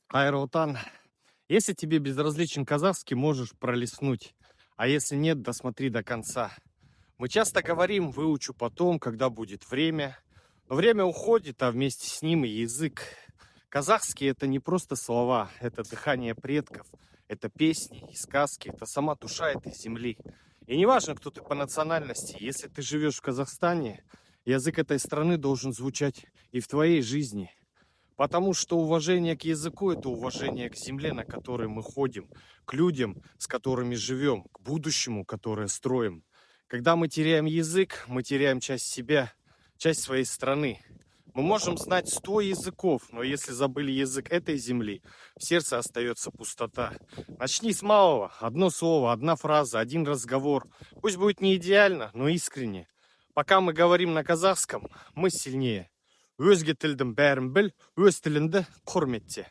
Хайротан, если тебе безразличен казахский, можешь пролистнуть. А если нет, досмотри до конца. Мы часто говорим, выучу потом, когда будет время. Но время уходит, а вместе с ним и язык. Казахский — это не просто слова, это дыхание предков, это песни и сказки, это сама душа этой земли. И неважно, кто ты по национальности, если ты живешь в Казахстане, язык этой страны должен звучать и в твоей жизни. Потому что уважение к языку — это уважение к земле, на которой мы ходим, к людям, с которыми живем, к будущему, которое строим. Когда мы теряем язык, мы теряем часть себя, часть своей страны. Мы можем знать 100 языков, но если забыли язык этой земли, в сердце остается пустота. Начни с малого. Одно слово, одна фраза, один разговор. Пусть будет не идеально, но искренне. Пока мы говорим на казахском, мы сильнее. Өзге тілдің бәрін біл, өз тіліңді құрметте.